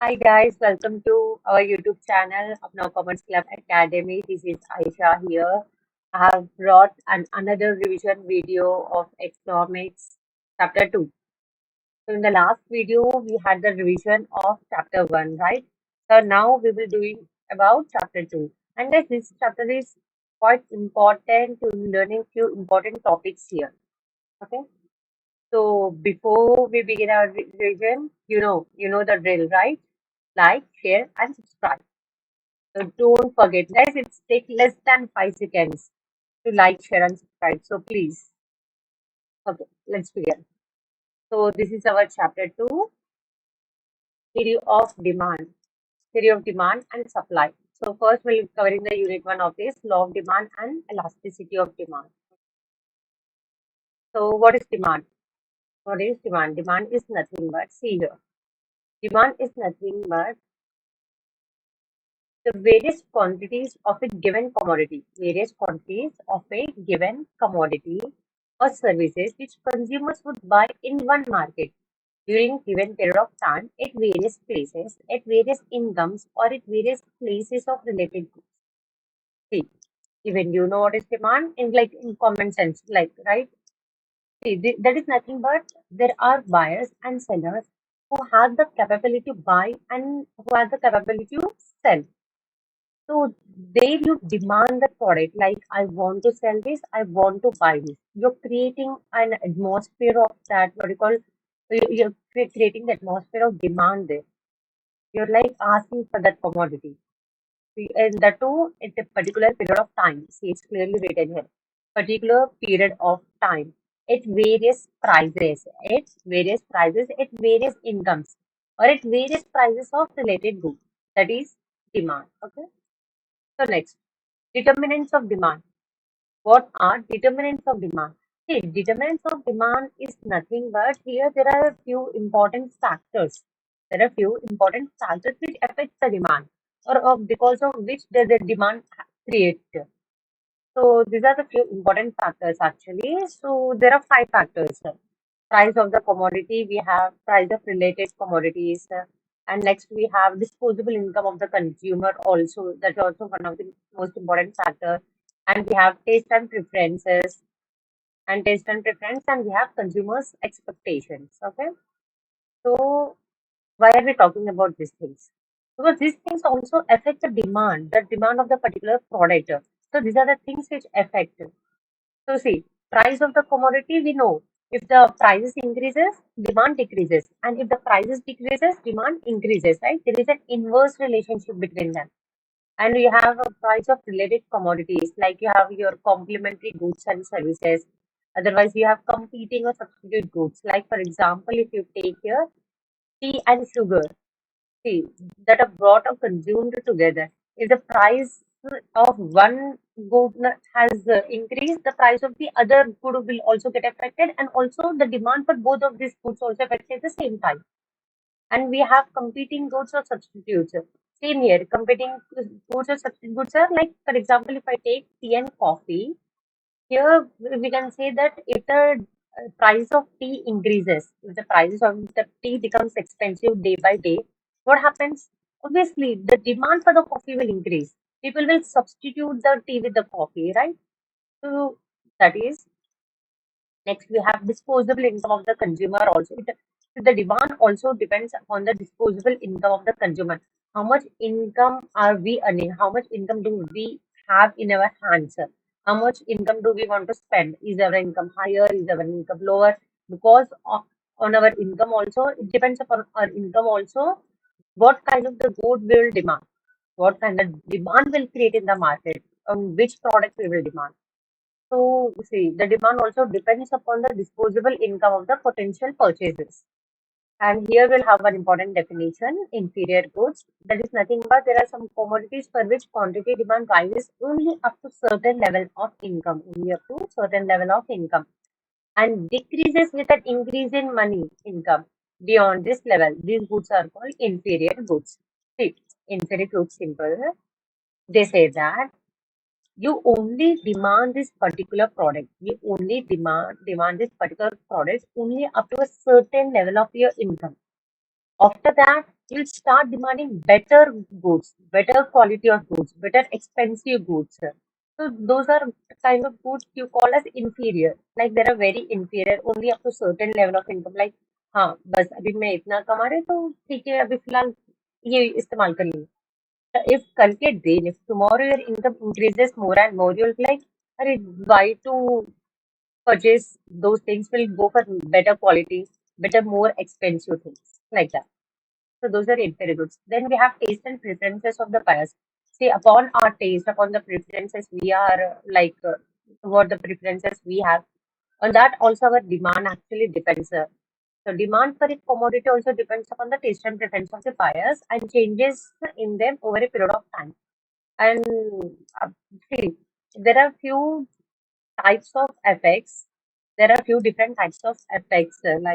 Hi guys, welcome to our YouTube channel, Apna Commerce Club Academy. This is Ayesha here. I have brought another revision video of economics chapter 2. So in the last video, we had the revision of chapter 1, right? So now we will doing about chapter 2. And this chapter is quite important to learning few important topics here. Okay. So before we begin our revision, you know the drill, right? Like, share, and subscribe. So don't forget, guys, it's take less than 5 seconds to like, share, and subscribe. So please, okay, let's begin. So this is our chapter 2, theory of demand, theory of demand and supply. So first we'll be covering the unit 1 of this, law of demand and elasticity of demand. So what is demand? What is demand? Demand is nothing but, see here, demand is nothing but the various quantities of a given commodity, or services which consumers would buy in one market during given period of time at various places, at various incomes, or at various places of related goods. See, even you know what is demand in in common sense, like right? See, that is nothing but there are buyers and sellers who have the capability to buy and who have the capability to sell. So there you demand the product, like I want to sell this, I want to buy this. You're creating an atmosphere of that, what you call, creating the atmosphere of demand there. You're like asking for that commodity. And that too at a particular period of time. See, it's clearly written here. Particular period of time at various prices, at various incomes, or at various prices of related goods. That is demand. Okay. So next. Determinants of demand. What are determinants of demand? See, determinants of demand is nothing but here there are a few important factors. There are few important factors which affect the demand or because of which the demand creates. So these are the few important factors actually. So there are 5 factors. Price of the commodity, we have price of related commodities, and next we have disposable income of the consumer also. That's also one of the most important factor. And we have taste and preference, and we have consumers' expectations. Okay, so why are we talking about these things? Because these things also affect the demand of the particular product. So these are the things which affect. So see, price of the commodity, we know if the prices increases, demand decreases, and if the prices decreases, demand increases, right? There is an inverse relationship between them. And we have a price of related commodities, like you have your complementary goods and services. Otherwise, you have competing or substitute goods. Like for example, if you take here tea and sugar, see, that are brought or consumed together. If the price of one good has increased, the price of the other good will also get affected, and also the demand for both of these goods also affected at the same time. And we have competing goods or substitutes. Same here, competing goods or substitutes are like, for example, if I take tea and coffee, here we can say that if the price of tea increases, if the prices of the tea becomes expensive day by day, what happens? Obviously, the demand for the coffee will increase. People will substitute the tea with the coffee, right? So that is next. We have disposable income of the consumer also. The demand also depends upon the disposable income of the consumer. How much income are we earning? How much income do we have in our hands? How much income do we want to spend? Is our income higher? Is our income lower? Because on our income also, it depends upon our income also, what kind of the good we will demand, what kind of demand will create in the market, on which product we will demand. So, see, the demand also depends upon the disposable income of the potential purchasers. And here we'll have an important definition, inferior goods. That is nothing but there are some commodities for which quantity demand rises only up to certain level of income, only up to certain level of income, and decreases with an increase in money income. Beyond this level, these goods are called inferior goods. See, inferior goods simple. They say that you only demand this particular product. You only demand this particular product only up to a certain level of your income. After that, you'll start demanding better goods, better quality of goods, better expensive goods. So those are kind of goods you call as inferior. Like they are very inferior, only up to certain level of income. Like हाँ बस अभी मैं इतना कमा रही तो ठीक है अभी फिलहाल ये इस्तेमाल कर ली. If कल के दिन if tomorrow your income increases more and more you'll be like अरे why to purchase those things, will go for better quality, better more expensive things like that. So those are inferior goods. Then we have taste and preferences of the buyers. See, upon our taste, upon the preferences we are what the preferences we have. On that also our demand actually depends. So demand for a commodity also depends upon the taste and preference of the buyers and changes in them over a period of time. And uh, see, there are few types of effects. There are few different types of effects, when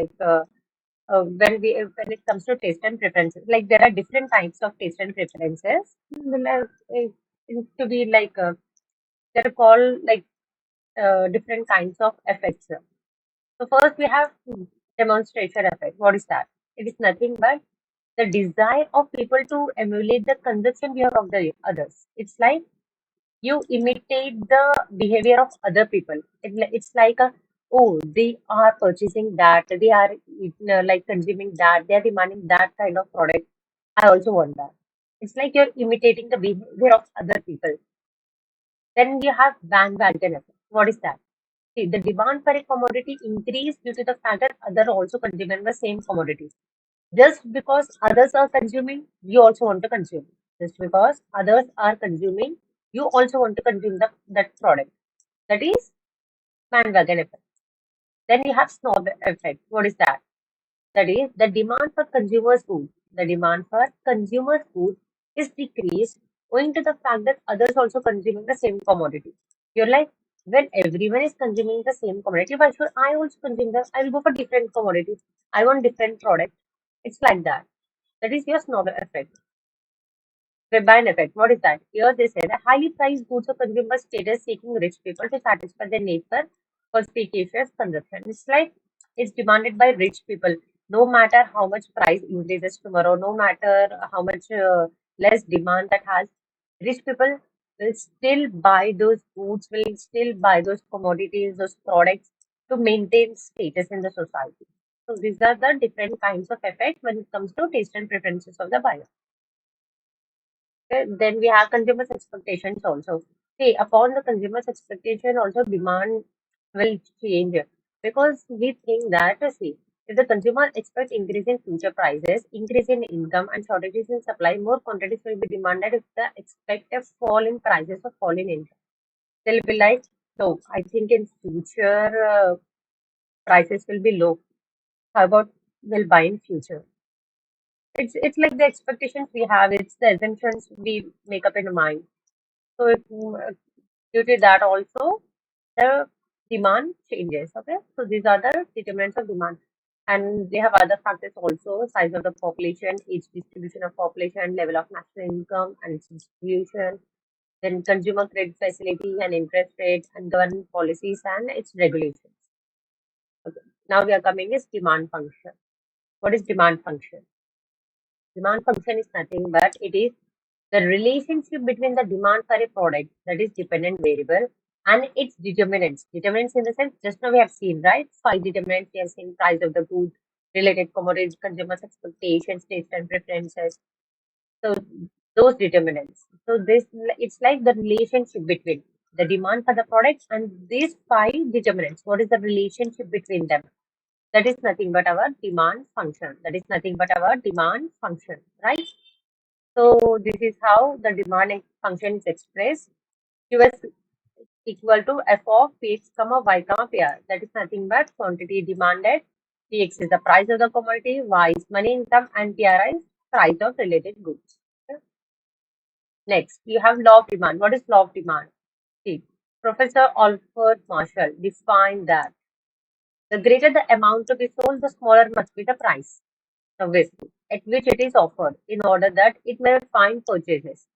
it comes to taste and preferences. Like there are different types of taste and preferences. To be they're called different kinds of effects. So first we have demonstration effect. What is that? It is nothing but the desire of people to emulate the consumption behavior of the others. It's like you imitate the behavior of other people. It's like oh, they are purchasing that, they are consuming that, they are demanding that kind of product. I also want that. It's like you're imitating the behavior of other people. Then you have bandwagon effect. What is that? See, the demand for a commodity increase due to the fact that others also consuming the same commodity. Just because others are consuming, you also want to consume. Just because others are consuming, you also want to consume that product. That is bandwagon effect. Then you have snob effect. What is that? That is the demand for consumers' food. The demand for consumers' food is decreased owing to the fact that others also consuming the same commodity. You're like, when everyone is consuming the same commodity, why should I also consume that? I will go for different commodities. I want different products. It's like that. That is your snob effect. Turbine effect. What is that? Here they say that highly priced goods are consumed by status seeking rich people to satisfy their need for conspicuous consumption. It's like it's demanded by rich people. No matter how much price increases tomorrow, no matter how much less demand that has, rich people will still buy those goods, will still buy those commodities, those products to maintain status in the society. So these are the different kinds of effect when it comes to taste and preferences of the buyer. Okay, then we have consumers' expectations also. See, upon the consumers' expectation, also demand will change because we think that, see, if the consumer expects increase in future prices, increase in income, and shortages in supply, more quantities will be demanded. If the expect a fall in prices or fall in income, they'll be like, no, I think in future prices will be low. How about we'll buy in future? It's like the expectations we have. It's the assumptions we make up in the mind. So due to that also the demand changes. Okay, so these are the determinants of demand, and they have other factors also: size of the population, age distribution of population, level of national income and its distribution, then consumer credit facility and interest rates, and government policies and its regulations. Okay, now we are coming is demand function. What is demand function? Demand function is nothing but it is the relationship between the demand for a product, that is dependent variable, and its determinants. Determinants in the sense, just now we have seen, right? Five determinants we have seen: price of the good, related commodities, consumers' expectations, taste and preferences. So those determinants. So this it's like the relationship between the demand for the product and these five determinants. What is the relationship between them? That is nothing but our demand function. That is nothing but our demand function, right? So this is how the demand function is expressed. Q is equal to f of px comma y comma pr. That is nothing but quantity demanded. Px is the price of the commodity, y is money income, and pr is price of related goods. Okay. Next, you have law of demand. What is law of demand? See, Professor Alfred Marshall defined that the greater the amount to be sold, the smaller must be the price, obviously, at which it is offered in order that it may find purchasers.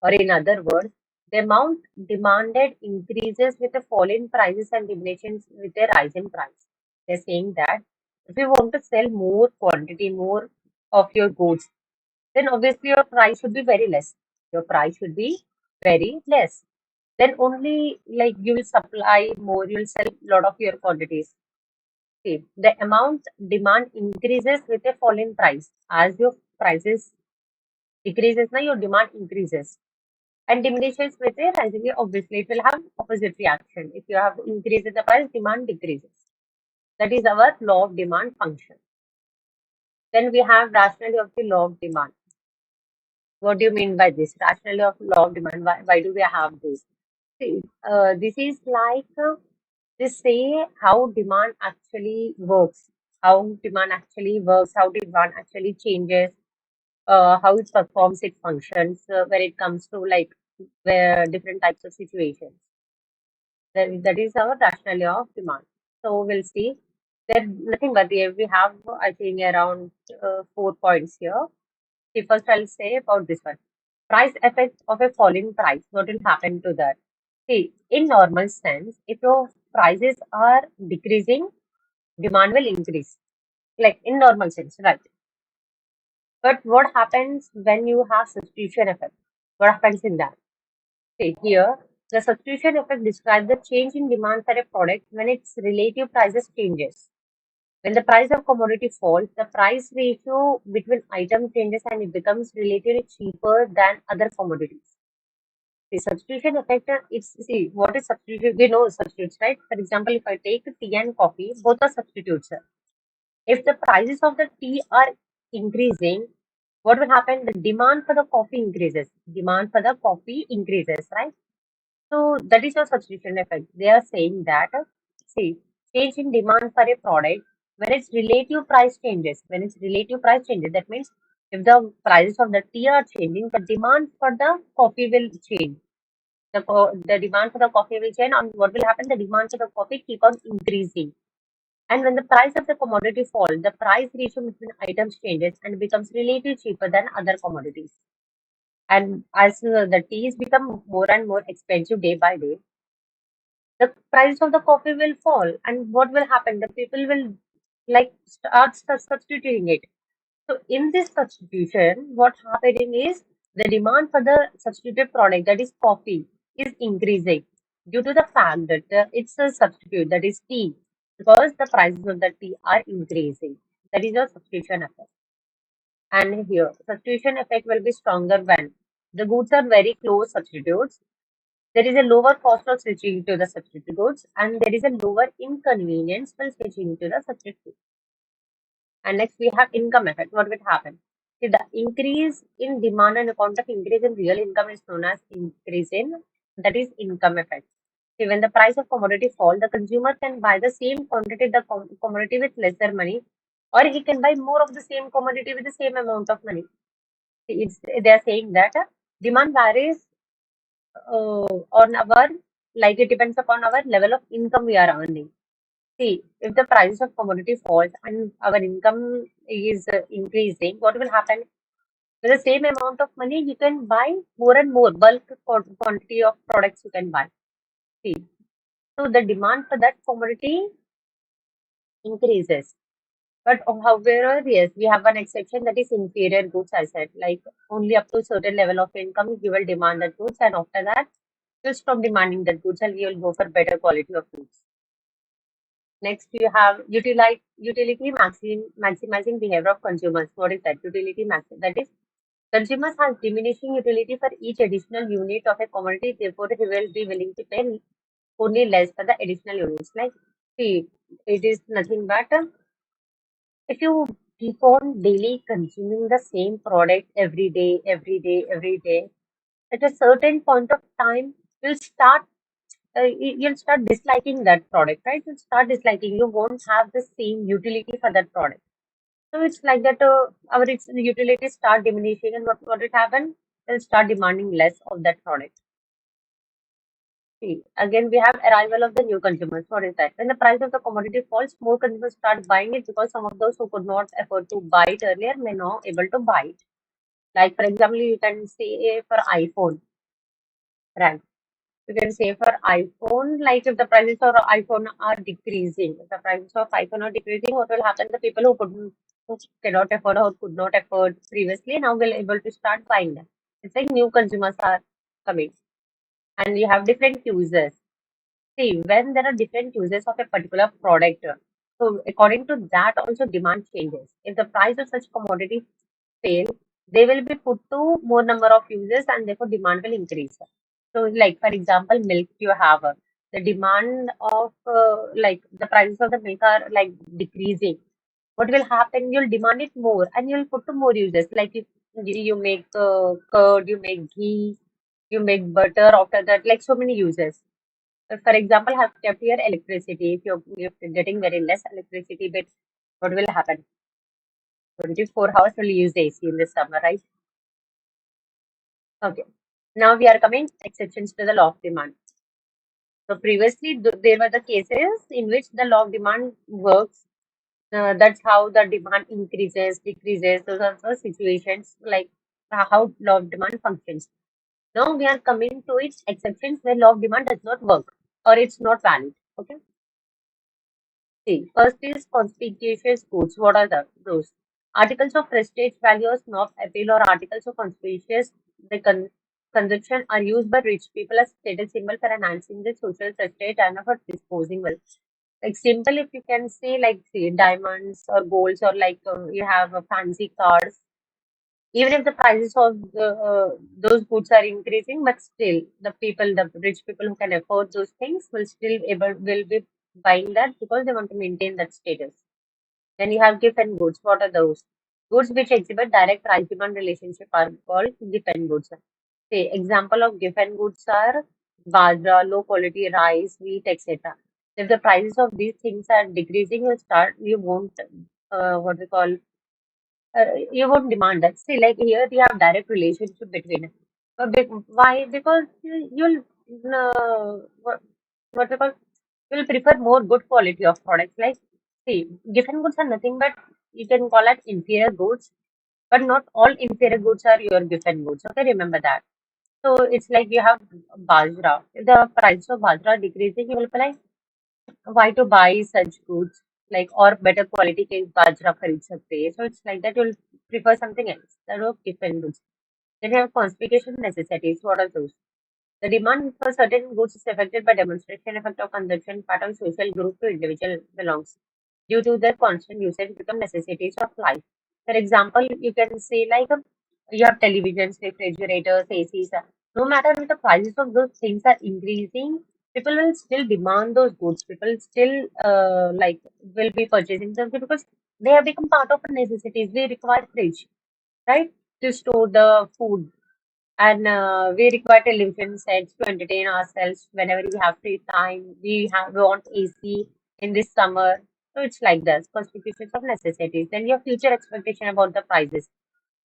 Or in other words, the amount demanded increases with a fall in prices and diminishes with a rise in price. They're saying that if you want to sell more quantity, more of your goods, then obviously your price should be very less. Your price should be very less. Then only like you will supply more, you will sell a lot of your quantities. See, the amount demand increases with a fall in price. As your prices decreases, now your demand increases. And diminishes with a rising, obviously it will have opposite reaction. If you have increase in the price, demand decreases. That is our law of demand function. Then we have rationality of the law of demand. What do you mean by this? Rationality of law of demand. Why do we have this? See, this is like they say how demand actually works, how demand actually works, how demand actually changes, how it performs its functions when it comes to like where different types of situations. That is our rationality of demand. So we'll see. There's nothing but we have I think around 4 points here. See, first I'll say about this one. Price effect of a falling price. What will happen to that? See, in normal sense, if your prices are decreasing, demand will increase. Like in normal sense, right? But what happens when you have substitution effect? What happens in that? See, here, the substitution effect describes the change in demand for a product when its relative prices changes. When the price of commodity falls, the price ratio between items changes and it becomes relatively cheaper than other commodities. The substitution effect, it's see what is substitute? We know substitutes, right? For example, if I take tea and coffee, both are substitutes. If the prices of the tea are increasing, what will happen? The demand for the coffee increases. Demand for the coffee increases, right? So that is your substitution effect. They are saying that see change in demand for a product when its relative price changes. When its relative price changes, that means if the prices of the tea are changing, the demand for the coffee will change. The demand for the coffee will change, and what will happen? The demand for the coffee keep on increasing. And when the price of the commodity falls, the price ratio between items changes and becomes relatively cheaper than other commodities. And as the teas become more and more expensive day by day, the price of the coffee will fall. And what will happen? The people will like start substituting it. So in this substitution, what happening is the demand for the substituted product, that is coffee, is increasing due to the fact that it's a substitute, that is tea, because the prices of the tea are increasing. That is a substitution effect. And here, substitution effect will be stronger when the goods are very close substitutes. There is a lower cost of switching to the substitute goods, and there is a lower inconvenience when switching to the substitute. And next we have income effect. What will happen? See, the increase in demand on account of increase in real income is known as increase in, that is income effect. See, when the price of commodity fall, the consumer can buy the same quantity the commodity with lesser money, or he can buy more of the same commodity with the same amount of money. See, they are saying that demand varies on our, like it depends upon our level of income we are earning. See, if the price of commodity falls and our income is increasing, what will happen? With the same amount of money, you can buy more and more bulk quantity of products you can buy. See, so the demand for that commodity increases. But however, yes, we have one exception, that is inferior goods. I said, like only up to a certain level of income you will demand that goods, and after that you'll stop demanding that goods and you will go for better quality of goods. Next, you have utility maximizing behavior of consumers. What is that? Utility maximizing. That is, consumers have diminishing utility for each additional unit of a commodity. Therefore, he will be willing to pay only less for the additional units. Like, see, it is nothing but if you keep on daily consuming the same product every day, at a certain point of time, you'll start you'll start disliking that product, right? You'll start disliking. You won't have the same utility for that product. So it's like that. Our utilities start diminishing, and what will happen? They'll start demanding less of that product. See, again, we have arrival of the new consumers. What is that? When the price of the commodity falls, more consumers start buying it because some of those who could not afford to buy it earlier may now able to buy it. Like for example, you can say for iPhone, right? You can say for iPhone, like if the prices of iPhone are decreasing, if the prices of iPhone are decreasing, what will happen? The people who couldn't who cannot afford or could not afford previously now will able to start buying them. It's like new consumers are coming, and you have different users. See, when there are different uses of a particular product, so according to that also demand changes. If the price of such commodity fail, they will be put to more number of users and therefore demand will increase. So like for example, milk you have the demand of like the prices of the milk are like decreasing. What will happen? You'll demand it more and you'll put to more users. Like you make curd, you make ghee, you make butter. After that, like so many users. For example, have kept your electricity. If you're getting very less electricity, but what will happen? 24 hours will use AC in the summer, right? Okay. Now we are coming exceptions to the law of demand. So previously there were the cases in which the law of demand works. That's how the demand increases, decreases. Those are the situations like how law of demand functions. Now we are coming to its exceptions where law of demand does not work or it's not valid. Okay. See, first is conspicuous goods. What are those? Articles of prestige, values, snob, appeal, or articles of conspicuous the consumption are used by rich people as status symbol for enhancing the social prestige and for disposing wealth. Like simple, if you can say, like say diamonds or golds or like you have fancy cars. Even if the prices of those goods are increasing, but still the people, the rich people who can afford those things will still able will be buying that because they want to maintain that status. Then you have gift goods. What are those? Goods which exhibit direct price demand relationship are called gift goods. Say example of gift goods are bajra, low quality rice, wheat, etc. If the prices of these things are decreasing, you won't what we call you won't demand that. See, like here you have direct relationship between it. Why? Because you'll what we call you'll prefer more good quality of products. Like see, given goods are nothing but you can call it inferior goods, but not all inferior goods are your given goods. Okay, remember that. So it's like you have bajra. If the price of bajra decreasing, you will be like, why to buy such goods? Like or better quality के बाजरा खरीद सकते हैं. So it's like that you'll prefer something else. That will different goods. Then you have conspicuous necessities. What are those? The demand for certain goods is affected by demonstration effect of consumption pattern social group to individual belongs. Due to their constant usage become necessities of life. For example, you can say like you have televisions, refrigerators, ACs. No matter if the prices of those things are increasing, people will still demand those goods. People still like will be purchasing them because they have become part of our necessities. We require fridge, right, to store the food and we require television sets to entertain ourselves whenever we have free time. We want AC in this summer. So it's like this, constitutions of necessities. Then your future expectation about the prices.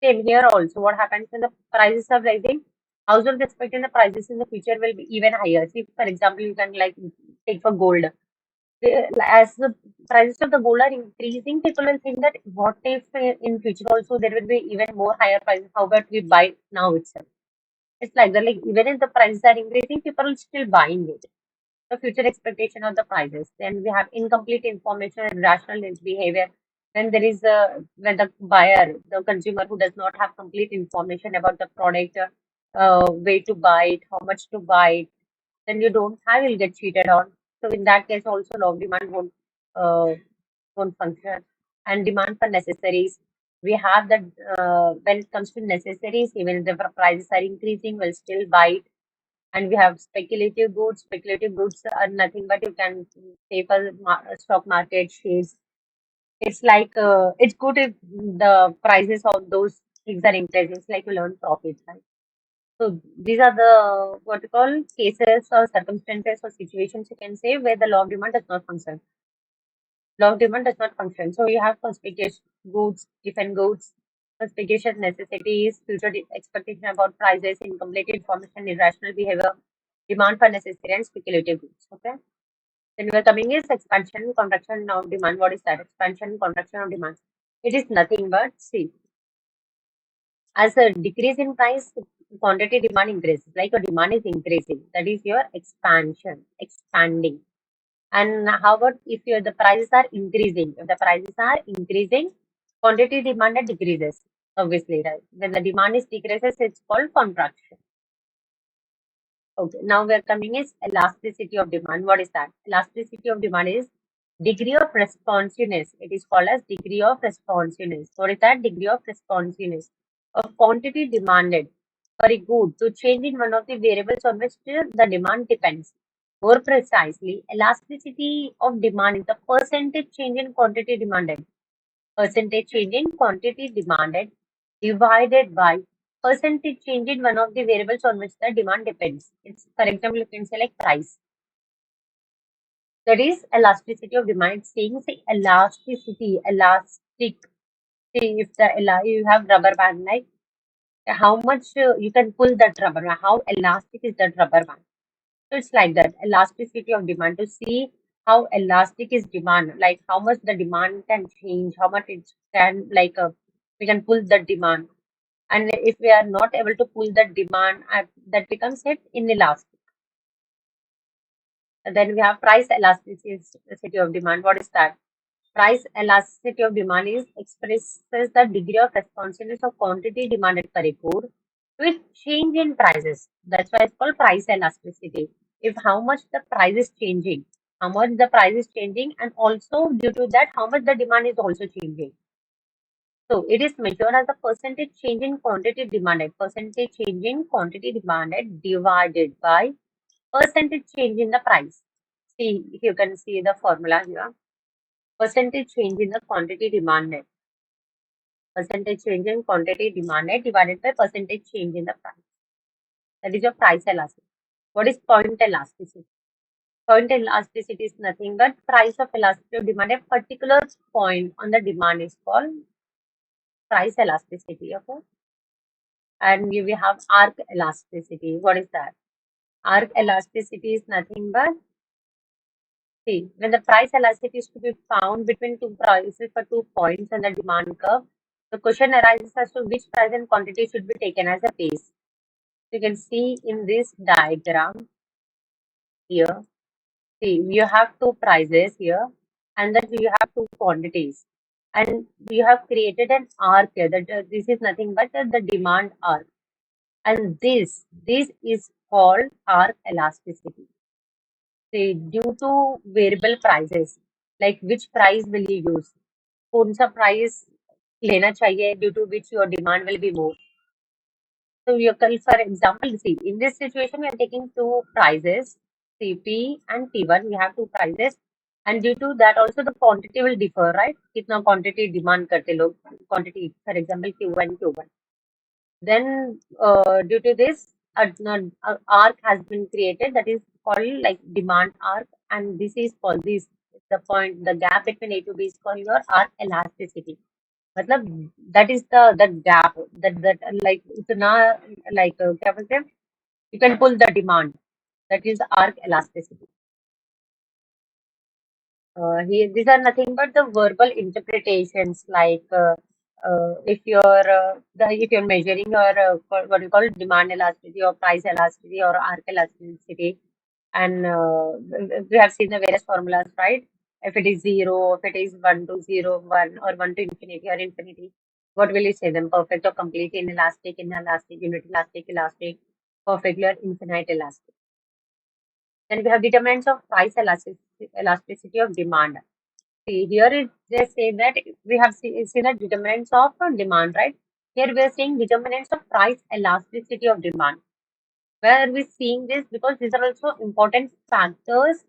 Same here also. What happens when the prices are rising? Households expecting the prices in the future will be even higher. See, for example, you can like take for gold. As the prices of the gold are increasing, people will think that what if in future also there will be even more higher prices? How about we buy now itself? It's like that, like even if the prices are increasing, people are still buying it. The future expectation of the prices. Then we have incomplete information and rational behavior. Then there is when the buyer, the consumer who does not have complete information about the product, way to buy it, how much to buy it, then you don't have, you'll get cheated on. So in that case, also law of demand uh, won't function. And demand for necessaries. We have that when it comes to necessaries, even if the prices are increasing, we'll still buy it. And we have speculative goods. Speculative goods are nothing but you can pay for stock market shares. It's like it's good if the prices of those things are increasing. It's like you learn profit, right? So these are the what you call cases or circumstances or situations you can say where the law of demand does not function. Law of demand does not function. So you have conspicuous goods, different goods, conspicuous necessities, future expectation about prices, incomplete information, irrational behavior, demand for necessary and speculative goods. Okay. Then we are coming is expansion, contraction of demand. What is that? Expansion, contraction of demand. It is nothing but see, as a decrease in price, quantity demand increases. Like your demand is increasing. That is your expansion, expanding. And how about if the prices are increasing? If the prices are increasing, Quantity demanded decreases, obviously, right? When the demand is decreases, it's called contraction. Okay, now we're coming is elasticity of demand. What is that? Elasticity of demand is degree of responsiveness. It is called as degree of responsiveness. What is that? Degree of responsiveness of quantity demanded for a good to change in one of the variables on which the demand depends. More precisely, elasticity of demand is the percentage change in quantity demanded. Percentage change in quantity demanded divided by percentage change in one of the variables on which the demand depends. It's, for example, you can say like price. That is elasticity of demand. It's saying say elasticity, elastic. See if you have rubber band, like how much you can pull that rubber band, how elastic is that rubber band. So it's like that elasticity of demand to see how elastic is demand, like how much the demand can change, how much it can we can pull the demand. And if we are not able to pull the demand, that becomes it inelastic. And then we have price elasticity of demand. What is that? Price elasticity of demand is expresses the degree of responsiveness of quantity demanded for a good with change in prices. That's why it's called price elasticity. If how much the price is changing, how much the price is changing, and also due to that, how much the demand is also changing. So it is measured as the percentage change in quantity demanded. Percentage change in quantity demanded divided by percentage change in the price. See, if you can see the formula here. Percentage change in the quantity demanded. Percentage change in quantity demanded divided by percentage change in the price. That is your price elasticity. What is point elasticity? Point elasticity is nothing but price of elasticity of demand. A particular point on the demand is called price elasticity. Okay. And we have arc elasticity. What is that? Arc elasticity is nothing but, see, when the price elasticity is to be found between two prices for 2 points on the demand curve, the question arises as to which price and quantity should be taken as a base. You can see in this diagram here, see, you have two prices here, and then you have two quantities. And you have created an arc here. That this is nothing but the demand arc. And this is called arc elasticity. See, due to variable prices, like which price will you use? कौन सा price लेना चाहिए due to which your demand will be more. So you can, for example, see, in this situation, we are taking two prices, CP and T1. We have two prices, and due to that, also the quantity will differ, right? कितना quantity demand करते लोग, quantity, for example, Q1, Q1. Then, due to this, an arc has been created that is called like demand arc, and this is called this the point, the gap between A to B is called your arc elasticity. मतलब that is the gap that like इतना like क्या बोलते हैं, you can pull the demand, that is arc elasticity. Here these are nothing but the verbal interpretations, like if you're measuring your what you call demand elasticity or price elasticity or arc elasticity, and we have seen the various formulas, right? If it is 0, if it is 1 to 0, 1, or 1 to infinity or infinity, what will you say them? Perfect or complete, inelastic, unit elastic, elastic, perfectly or infinite elastic. Then we have determinants of price elasticity of demand. See, here is they say that we have seen the determinants of demand, right? Here we are seeing determinants of price elasticity of demand. Where are we seeing this? Because these are also important factors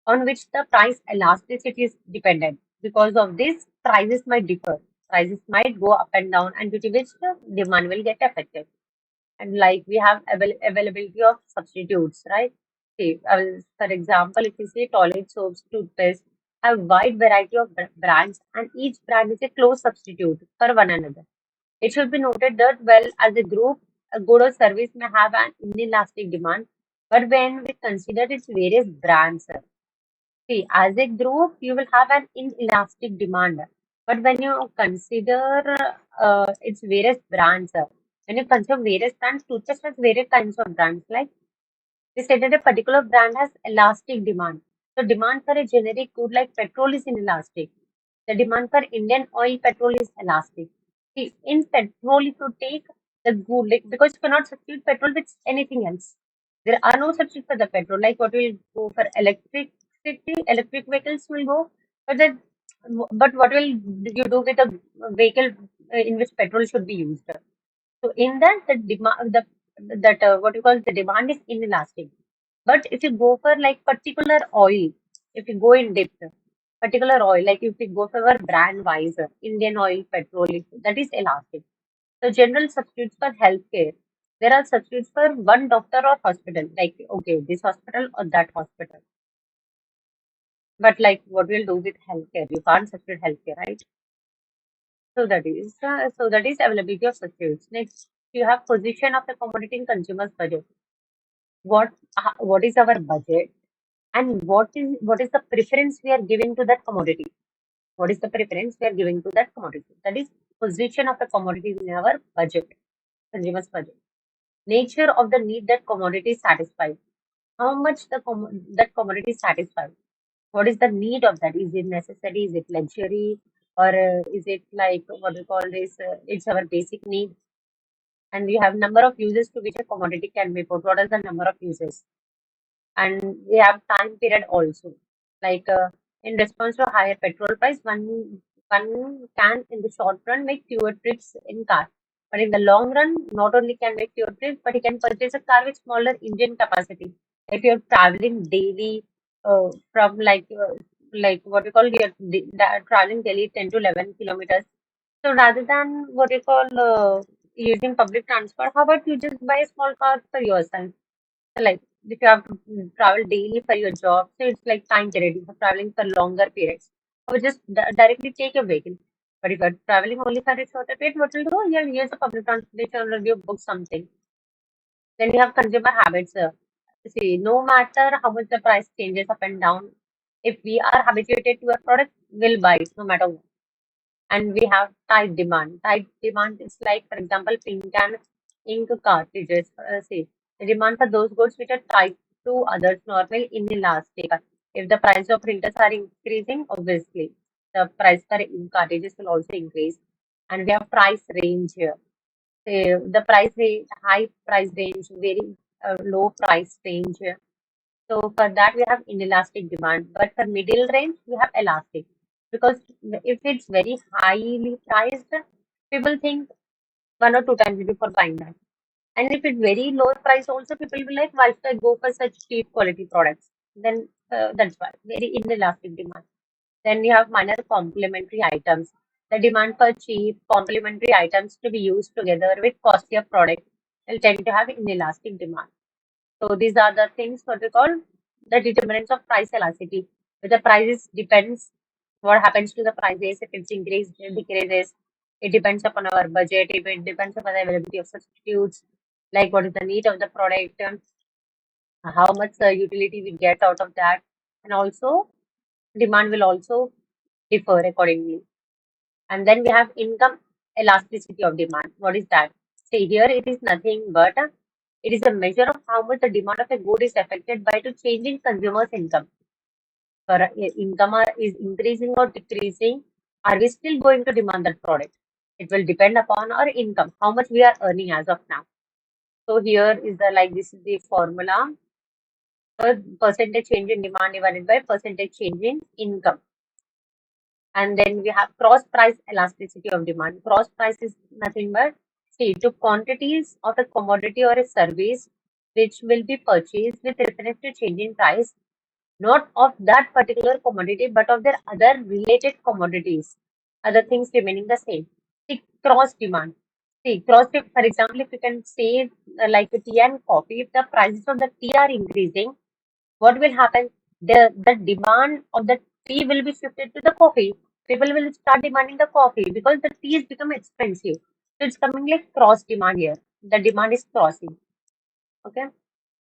on which the price elasticity is dependent. Because of this, prices might differ. Prices might go up and down, and due to which the demand will get affected. And like we have availability of substitutes, right? See, for example, if you say toilet soaps, toothpaste have wide variety of brands, and each brand is a close substitute for one another. It should be noted that, well, as a group, a good or service may have an inelastic demand, but when we consider its various brands, see, as a group, you will have an inelastic demand. But when you consider its various brands, when you consider various brands, toothpaste has various kinds of brands. Like they said that a particular brand has elastic demand. So demand for a generic good like petrol is inelastic. The demand for Indian oil petrol is elastic. See, in petrol, if you take the good, like, because you cannot substitute petrol with anything else. There are no substitute for the petrol. Like what will go for electric vehicles will go, but then, but what will you do with a vehicle in which petrol should be used? So in that, the demand, that what you call the demand is inelastic. But if you go for like particular oil, if you go in depth, particular oil, like if you go for a brand wise, Indian oil, petrol, that is elastic. So general substitutes for healthcare. There are substitutes for one doctor or hospital, like okay, this hospital or that hospital. But like what we'll do with healthcare, you can't substitute healthcare, right? So that is availability of substitutes. Next, you have position of the commodity in consumer's budget. What is our budget, and what is the preference we are giving to that commodity? What is the preference we are giving to that commodity? That is position of the commodity in our budget, consumer's budget. Nature of the need that commodity satisfies. How much that commodity satisfies? What is the need of that? Is it necessary? Is it luxury? Or is it like what we call this? It's our basic need. And we have number of uses to which a commodity can be put. What is the number of uses? And we have time period also. Like in response to higher petrol price, one can in the short run make fewer trips in car, but in the long run, not only can make fewer trips, but he can purchase a car with smaller engine capacity. If you're traveling daily from like what we call here traveling daily 10 to 11 kilometers, so rather than what we call using public transport, how about you just buy a small car for yourself? Like if you have to travel daily for your job, so it's like time period. If you're traveling for longer periods, or just directly take a vehicle. But if you're traveling only for a shorter period, what will do? You'll use a public transportation or you book something. Then you have consumer habits. See, no matter how much the price changes up and down, if we are habituated to a product, we'll buy it no matter what. And we have type demand. Type demand is like, for example, ink and ink cartridges. See, the demand for those goods which are typed to others normal inelastic. If the price of printers are increasing, obviously the price for ink cartridges will also increase. And we have price range here. The price range, high price range, very low price range. So for that we have inelastic demand, but for middle range we have elastic. Because if it's very highly priced, people think one or two times before buying that. And if it's very low price also, people will like, why should I go for such cheap quality products? Then that's why, very inelastic demand. Then you have minor complementary items. The demand for cheap complementary items to be used together with costlier product will tend to have inelastic demand. So these are the things what we call the determinants of price elasticity. If the prices depends what happens to the prices, if it's increased, decreases, it depends upon our budget, if it depends upon the availability of substitutes, like what is the need of the product, how much utility we get out of that, and also demand will also differ accordingly. And then we have income elasticity of demand. What is that? See here, it is nothing but it is a measure of how much the demand of a good is affected by to changing consumers' income. For income is increasing or decreasing, are we still going to demand that product? It will depend upon our income, how much we are earning as of now. So here is the like this is the formula. Percentage change in demand divided by percentage change in income. And then we have cross price elasticity of demand. Cross price is nothing but see to quantities of a commodity or a service which will be purchased with reference to change in price, not of that particular commodity, but of their other related commodities, other things remaining the same. See cross demand. See cross, for example, if you can say like tea and coffee, if the prices of the tea are increasing, what will happen? The demand of the tea will be shifted to the coffee. People will start demanding the coffee because the tea has become expensive. So it's coming like cross demand here. The demand is crossing. Okay.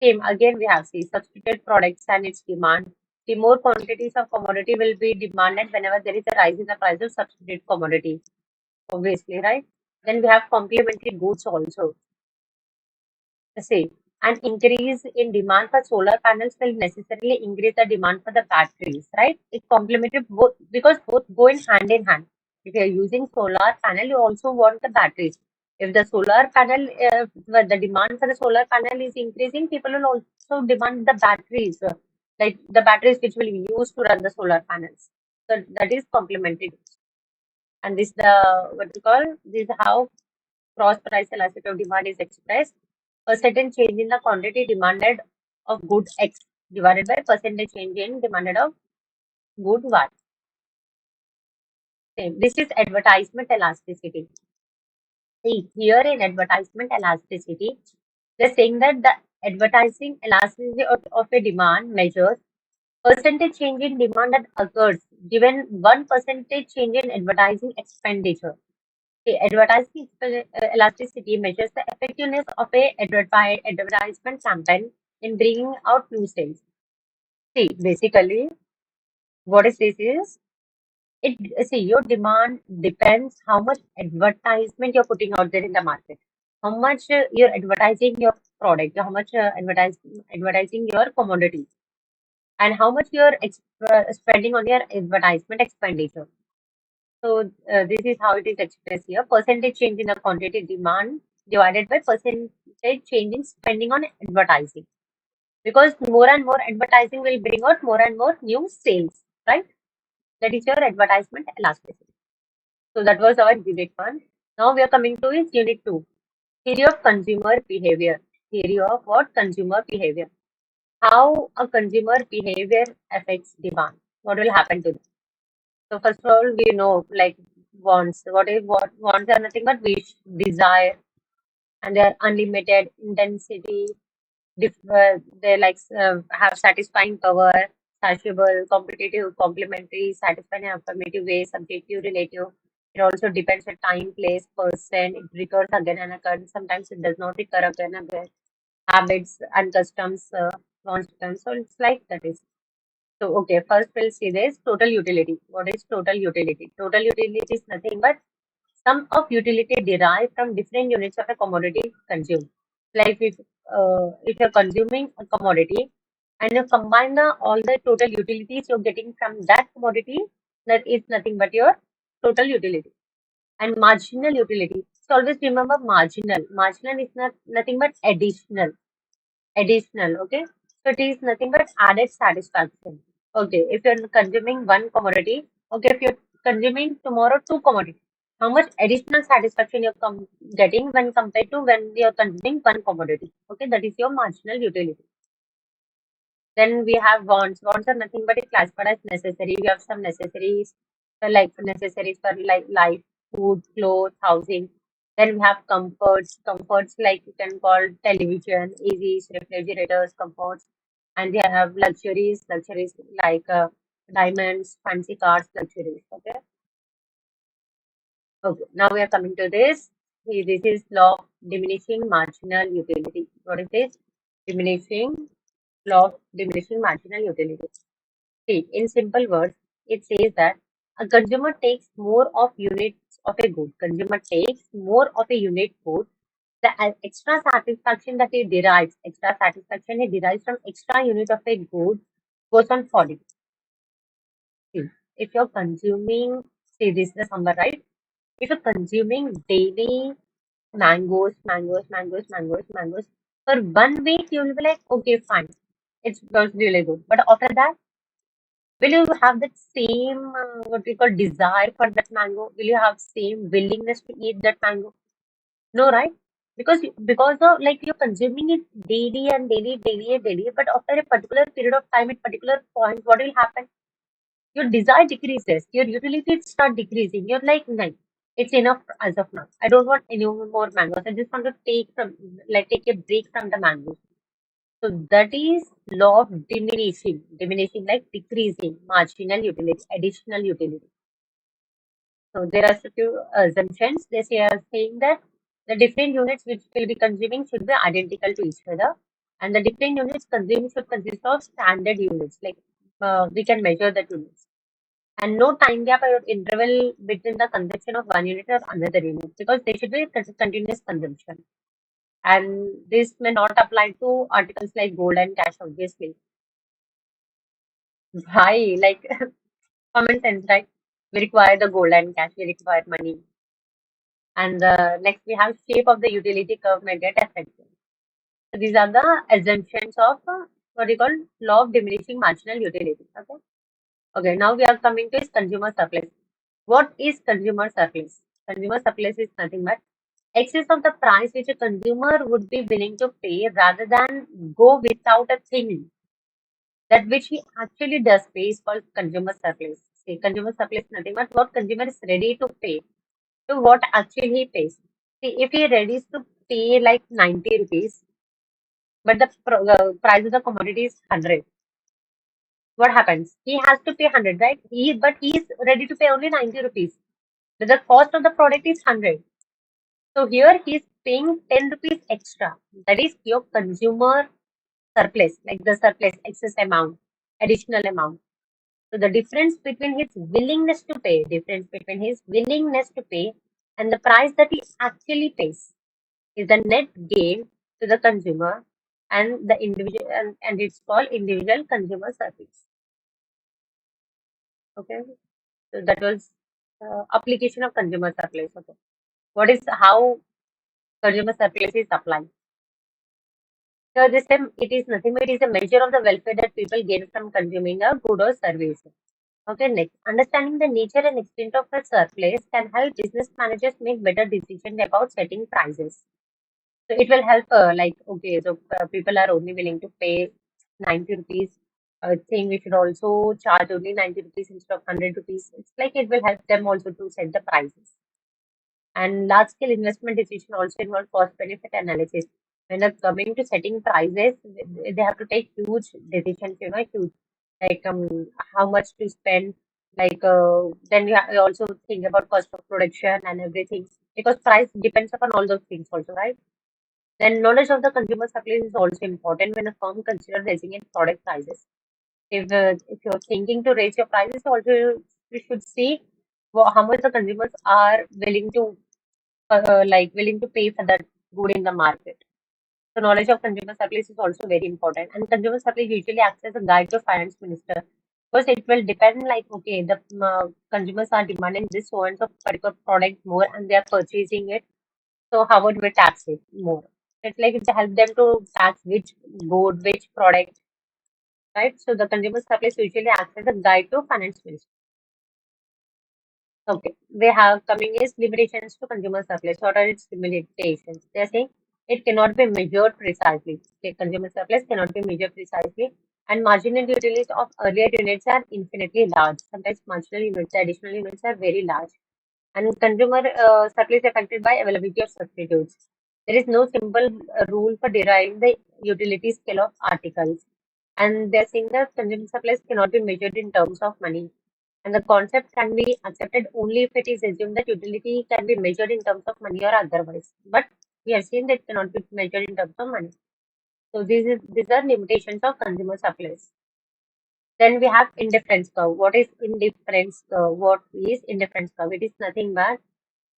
Same again we have see substituted products and its demand. The more quantities of commodity will be demanded whenever there is a rise in the price of substituted commodity. Obviously, right? Then we have complementary goods also. The same. An increase in demand for solar panels will necessarily increase the demand for the batteries, right? It complemented both because both go in hand. If you're using solar panel, you also want the batteries. If the solar panel, the demand for the solar panel is increasing, people will also demand the batteries, like the batteries which will be used to run the solar panels. So that is complemented. And this the what we call this is how cross price elasticity of demand is expressed. A certain change in the quantity demanded of good X divided by percentage change in demanded of good Y. Same. This is advertisement elasticity. See, here in advertisement elasticity, they're saying that the advertising elasticity of a demand measures percentage change in demand that occurs given 1% change in advertising expenditure. The advertising elasticity measures the effectiveness of a advertisement campaign in bringing out new sales. See, basically, what is this is it. See, your demand depends how much advertisement you're putting out there in the market, how much you're advertising your product, how much advertising your commodity, and how much you're spending on your advertisement expenditure. So this is how it is expressed here. Percentage change in the quantity demand divided by percentage change in spending on advertising. Because more and more advertising will bring out more and more new sales, right? That is your advertisement elasticity. So that was our unit 1. Now we are coming to is unit 2. Theory of consumer behavior. Theory of what? Consumer behavior. How a consumer behavior affects demand. What will happen to them? So first of all, we know like wants. What wants are nothing but wish, desire, and they are unlimited intensity. They like have satisfying power, satiable, competitive, complementary, satisfying in affirmative way, subjective, relative. It also depends on time, place, person. It recurs again and again. Sometimes it does not recur again and again. Habits and customs, constants. So it's like that is. So, okay, first we'll see this total utility. What is total utility? Total utility is nothing but sum of utility derived from different units of a commodity consumed. Like if you're consuming a commodity and you combine all the total utilities you're getting from that commodity, that is nothing but your total utility. And marginal utility. So always remember marginal. Marginal is nothing but additional. Additional, okay? So it is nothing but added satisfaction. Okay, if you're consuming one commodity, okay, if you're consuming tomorrow two commodities, how much additional satisfaction you're getting when compared to when you're consuming one commodity? Okay, that is your marginal utility. Then we have wants. Wants are nothing but it's classified as necessary. We have some necessaries, like necessaries for like life, food, clothes, housing. Then we have comforts. Comforts like you can call television, ACs, refrigerators, comforts. And we have luxuries. Luxuries like diamonds, fancy cars, luxuries. Okay. Okay. Now we are coming to this. See, this is law of diminishing marginal utility. What is this? Diminishing law of diminishing marginal utility. See, in simple words, it says that a consumer takes more of units of a good. Consumer takes more of a unit good. The extra satisfaction that he derives, extra satisfaction he derives from extra unit of a good goes on falling. See, if you're consuming, see this is the summer, right? If you're consuming daily mangoes, for 1 week you will be like, okay, fine, was really good. But after that, will you have that same what we call desire for that mango? Will you have same willingness to eat that mango? No, right? Because of like you're consuming it daily and daily. But after a particular period of time, at particular point, what will happen? Your desire decreases. Your utility start decreasing. You're like, no, it's enough as of now. I don't want any more mangoes. I just want to take a break from the mangoes. So that is law of diminishing like decreasing marginal utility, additional utility. So there are few assumptions. Are saying that the different units which will be consuming should be identical to each other, and the different units consumed should consist of standard units. Like we can measure the units, and no time gap or interval between the consumption of one unit or another unit because they should be continuous consumption. And this may not apply to articles like gold and cash, obviously. Why? Like common sense, right? We require the gold and cash, we require money. And next we have shape of the utility curve may get affected. So these are the assumptions of what we call law of diminishing marginal utility. Okay. Okay. Now we are coming to is consumer surplus. What is consumer surplus? Consumer surplus is nothing but excess of the price which a consumer would be willing to pay rather than go without a thing that which he actually does pay is called consumer surplus. See, consumer surplus is nothing but what consumer is ready to pay to what actually he pays. See, if he ready to pay like 90 rupees, but the price of the commodity is 100, what happens? He has to pay 100, right? But he is ready to pay only 90 rupees. But the cost of the product is 100. So here he is paying 10 rupees extra. That is your consumer surplus, like the surplus excess amount, additional amount. So the difference between his willingness to pay, and the price that he actually pays is the net gain to the consumer and the individual, and it's called individual consumer surplus. Okay, so that was application of consumer surplus. Okay, what is how consumer surplus is applied? So this time it is nothing but it is a measure of the welfare that people gain from consuming a good or service. Okay, next, understanding the nature and extent of a surplus can help business managers make better decisions about setting prices. So it will help, like, okay, so people are only willing to pay 90 rupees. I think we should also charge only 90 rupees instead of 100 rupees. It's like it will help them also to set the prices. And large scale investment decision also involve cost benefit analysis. When they're coming to setting prices, they have to take huge decisions, huge, like how much to spend. Like then you also think about cost of production and everything because price depends upon all those things also, right? Then knowledge of the consumer supply is also important when a firm considers raising its product prices. If you're thinking to raise your prices, also you should see how much the consumers are willing to pay for that good in the market. So knowledge of consumer supplies is also very important. And consumer supplies usually acts as a guide to finance minister. Because it will depend like, okay, the consumers are demanding this so and so particular product more and they are purchasing it. So how would we tax it more? It's like it help them to tax which good, which product, right? So the consumer supplies usually acts as a guide to finance minister. Okay, they have coming is limitations to consumer surplus. What are its limitations? They are saying it cannot be measured precisely. The consumer surplus cannot be measured precisely, and marginal utilities of earlier units are infinitely large. Sometimes marginal units, additional units are very large, and consumer surplus affected by availability of substitutes. There is no simple rule for deriving the utility scale of articles, and they're saying that consumer surplus cannot be measured in terms of money. And the concept can be accepted only if it is assumed that utility can be measured in terms of money or otherwise. But we have seen that it cannot be measured in terms of money. So these are limitations of consumer supplies. Then we have indifference curve. What is indifference curve? What is indifference curve? It is nothing but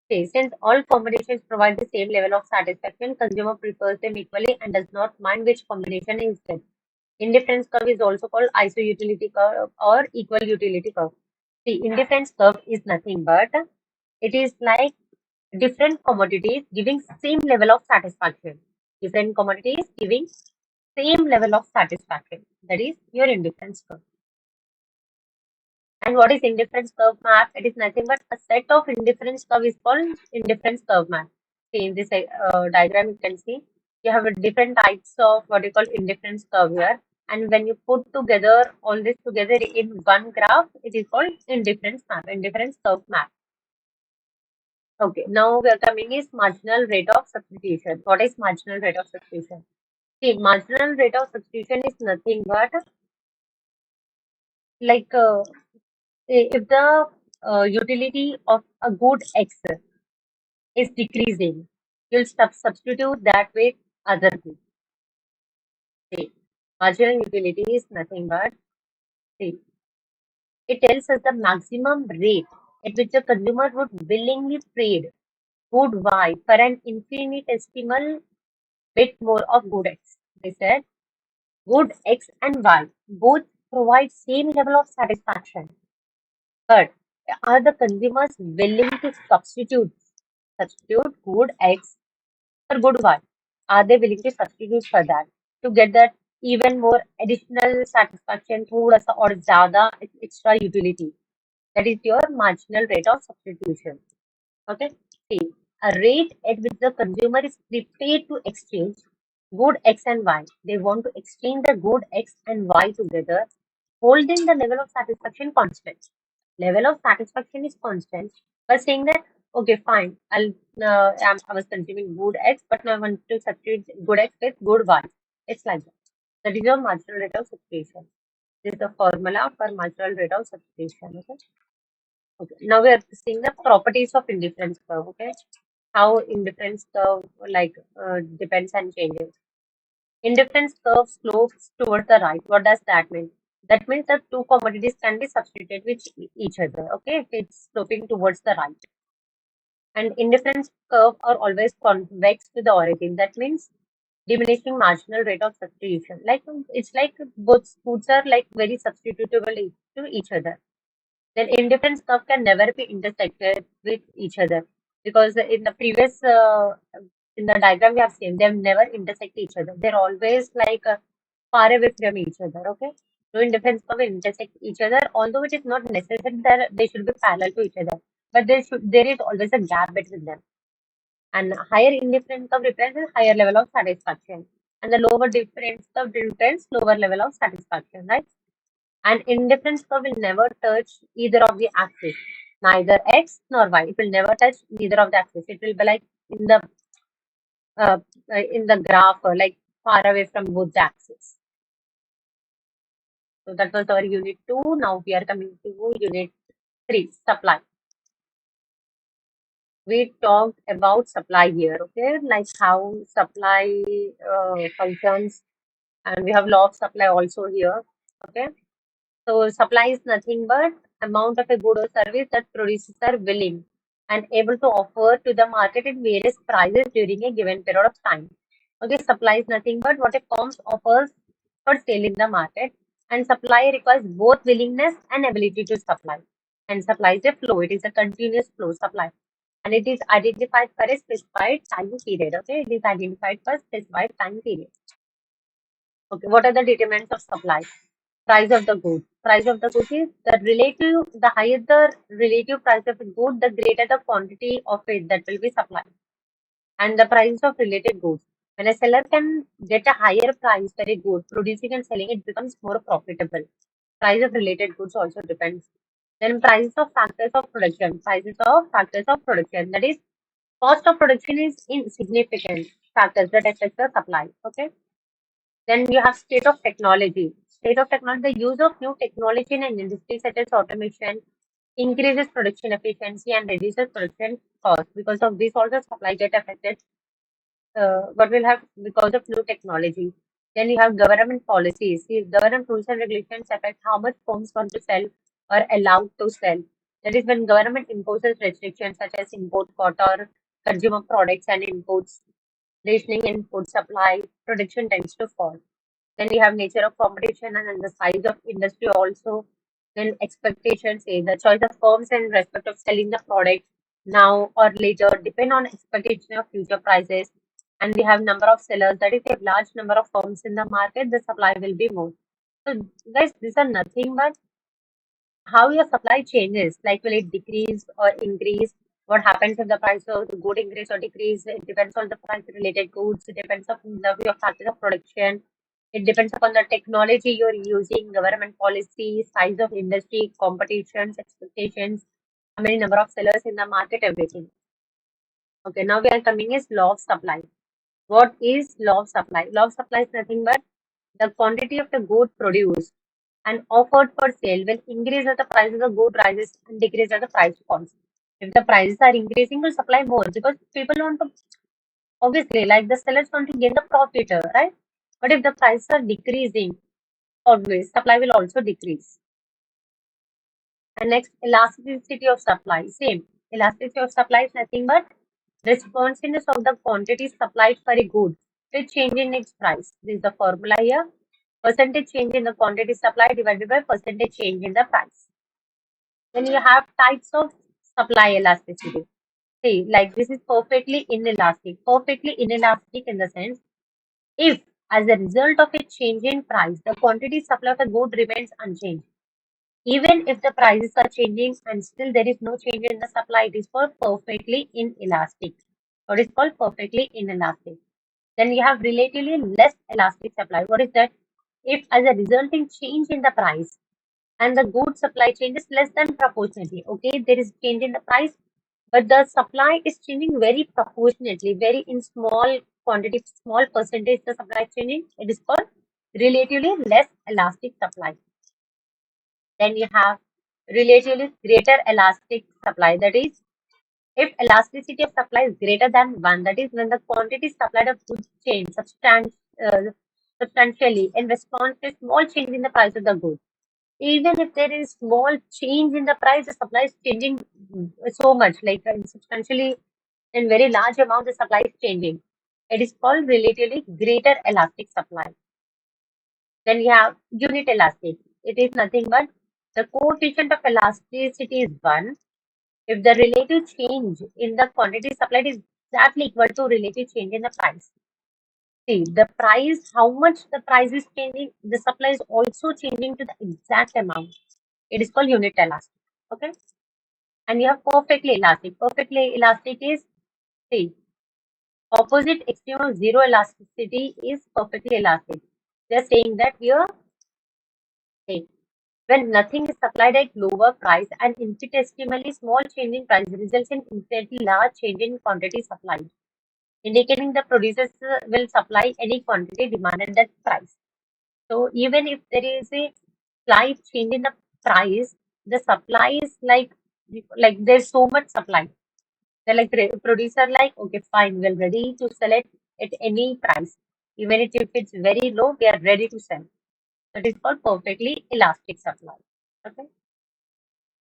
say, since all combinations provide the same level of satisfaction, consumer prefers them equally and does not mind which combination is best. Indifference curve is also called iso-utility curve or equal utility curve. The indifference curve is nothing but it is like different commodities giving same level of satisfaction. Different commodities giving same level of satisfaction. That is your indifference curve. And what is indifference curve map? It is nothing but a set of indifference curve is called indifference curve map. See in this diagram you can see you have a different types of what you call indifference curve here. And when you put together all this together in one graph, it is called indifference map, indifference curve map. Okay, now we are coming is marginal rate of substitution. What is marginal rate of substitution? See, marginal rate of substitution is nothing but like if the utility of a good X is decreasing, you'll substitute that with other good. See, marginal utility is nothing but see, it tells us the maximum rate at which the consumer would willingly trade good Y for an infinitesimal bit more of good X. They said good X and Y both provide same level of satisfaction, but are the consumers willing to substitute good X for good Y? Are they willing to substitute for that to get that even more additional satisfaction थोड़ा सा और ज़्यादा extra utility? That is your marginal rate of substitution. Okay. See, a rate at which the consumer is prepared to exchange good X and Y. They want to exchange the good X and Y together, holding the level of satisfaction constant. Level of satisfaction is constant, but saying that, okay, fine, I was consuming good X, but now I want to substitute good X with good Y. It's like that. That is your marginal rate of substitution. This is the formula for marginal rate of substitution. Okay. Okay. Now we are seeing the properties of indifference curve. Okay, how indifference curve depends and changes. Indifference curve slopes towards the right. What does that mean? That means that two commodities can be substituted with each other. Okay, if it's sloping towards the right. And indifference curve are always convex to the origin. That means diminishing marginal rate of substitution. Like it's like both foods are like very substitutable to each other. Then indifference curve can never be intersected with each other because in the previous in the diagram we have seen they never intersect each other. They're always far away from each other. Okay, no indifference curve will intersect each other, although it is not necessary that they should be parallel to each other, but there is always a gap between them. And higher indifference curve represents higher level of satisfaction, and the lower difference curve represents lower level of satisfaction, right? And indifference curve will never touch either of the axes, neither x nor y. It will never touch neither of the axes. It will be like in the uh, graph, like far away from both the axes. So that was our unit 2. Now we are coming to unit 3, supply. We talked about supply here, okay, like how supply functions, and we have law of supply also here, okay. So supply is nothing but amount of a good or service that producers are willing and able to offer to the market at various prices during a given period of time. Okay, supply is nothing but what a firm offers for sale in the market, and supply requires both willingness and ability to supply. And supply is a flow; it is a continuous flow supply, and it is identified for a specified time period. Okay, it is identified for specified time period. Okay, what are the determinants of supply? Price of the good. Price of the good is the higher the relative price of a good, the greater the quantity of it that will be supplied. And the price of related goods. When a seller can get a higher price for a good, producing and selling it becomes more profitable. Price of related goods also depends. Then prices of factors of production. Prices of factors of production. That is, cost of production is insignificant factors that affect the supply. Okay. Then you have state of technology. State of technology, the use of new technology in an industry such as automation increases production efficiency and reduces production cost. Because of this, also supply get affected. What will have because of new technology. Then you have government policies. See, government rules and regulations affect how much firms want to sell or allowed to sell. That is when government imposes restrictions such as import quota or consumer products and imports, rationing input supply, production tends to fall. Then we have nature of competition and then the size of industry also. Then expectations say the choice of firms in respect of selling the product now or later depend on expectation of future prices. And we have number of sellers. That is a large number of firms in the market, the supply will be more. So guys, these are nothing but how your supply changes, like will it decrease or increase? What happens if the price of the good increase or decrease? It depends on the price related goods. It depends on the your factors of production. It depends upon the technology you're using, government policy, size of industry, competitions, expectations, how many number of sellers in the market, everything. Okay, now we are coming is law of supply. What is law of supply? Law of supply is nothing but the quantity of the good produced and offered for sale will increase as the prices of good rises and decrease as the price falls. If the prices are increasing, will supply more because people want to obviously like the sellers want to gain the profit, right? But if the prices are decreasing, always supply will also decrease. And next, elasticity of supply. Same. Elasticity of supply is nothing but responsiveness of the quantity supplied for a good with change in its price. This is the formula here. Percentage change in the quantity supplied divided by percentage change in the price. Then you have types of supply elasticity. See, like this is perfectly inelastic. Perfectly inelastic in the sense, if as a result of a change in price, the quantity supply of a good remains unchanged. Even if the prices are changing and still there is no change in the supply, it is called perfectly inelastic. What is called perfectly inelastic. Then you have relatively less elastic supply. What is that? If as a resulting change in the price and the good supply changes less than proportionately. Okay, there is change in the price, but the supply is changing very proportionately, very in small quantity, small percentage the supply is changing. It is called relatively less elastic supply. Then you have relatively greater elastic supply. That is, if elasticity of supply is greater than 1, that is when the quantity supplied of goods change substantially in response to a small change in the price of the goods. Even if there is small change in the price, the supply is changing so much, like substantially in very large amount, the supply is changing. It is called relatively greater elastic supply. Then we have unit elastic. It is nothing but the coefficient of elasticity is 1 if the relative change in the quantity supplied is exactly equal to relative change in the price. See, the price, how much the price is changing, the supply is also changing to the exact amount. It is called unit elastic. Okay. And you have perfectly elastic. Perfectly elastic is, see, opposite extreme of zero elasticity is perfectly elastic. They're saying that here, see, when nothing is supplied at lower price, an infinitesimally small change in price results in infinitely large change in quantity supplied, indicating the producers will supply any quantity demanded at that price. So even if there is a slight change in the price, the supply is like there's so much supply. They're like producer like, okay, fine, we're ready to sell it at any price. Even if it's very low, we are ready to sell. That is called perfectly elastic supply. Okay.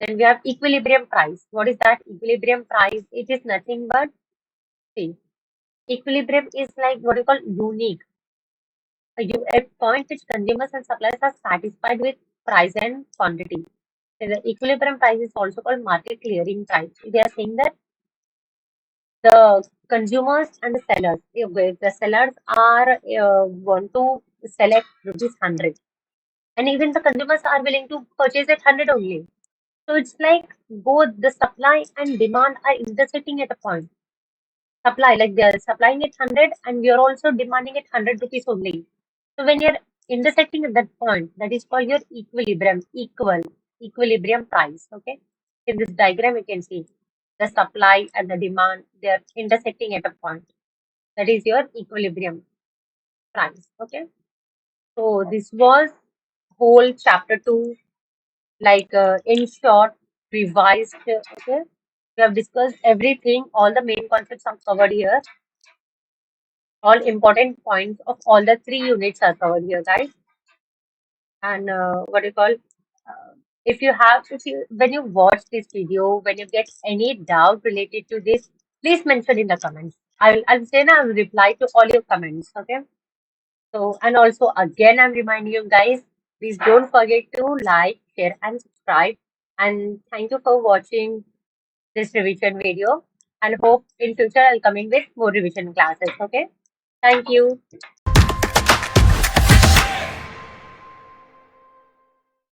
Then we have equilibrium price. What is that? Equilibrium price, it is nothing but, see, equilibrium is like what you call unique. A point which consumers and suppliers are satisfied with price and quantity. So the equilibrium price is also called market clearing price. They are saying that the consumers and the sellers, if the sellers are want to sell at rupees 100, and even the consumers are willing to purchase at 100 only. So it's like both the supply and demand are intersecting at a point. Supply, like they are supplying at 100 and we are also demanding at 100 rupees only. So when you're intersecting at that point, that is called your equilibrium price. Okay. In this diagram, you can see the supply and the demand, they are intersecting at a point. That is your equilibrium price. Okay. So this was whole chapter 2, like in short, revised. Okay. We have discussed everything, all the main concepts are covered here. All important points of all the 3 units are covered here, guys. And what do you call? If you when you watch this video, when you get any doubt related to this, please mention in the comments. I'll say now, I'll reply to all your comments. Okay. So, and also again, I'm reminding you guys, please don't forget to like, share, and subscribe. And thank you for watching this revision video. And hope in future I'll come in with more revision classes. Okay. Thank you.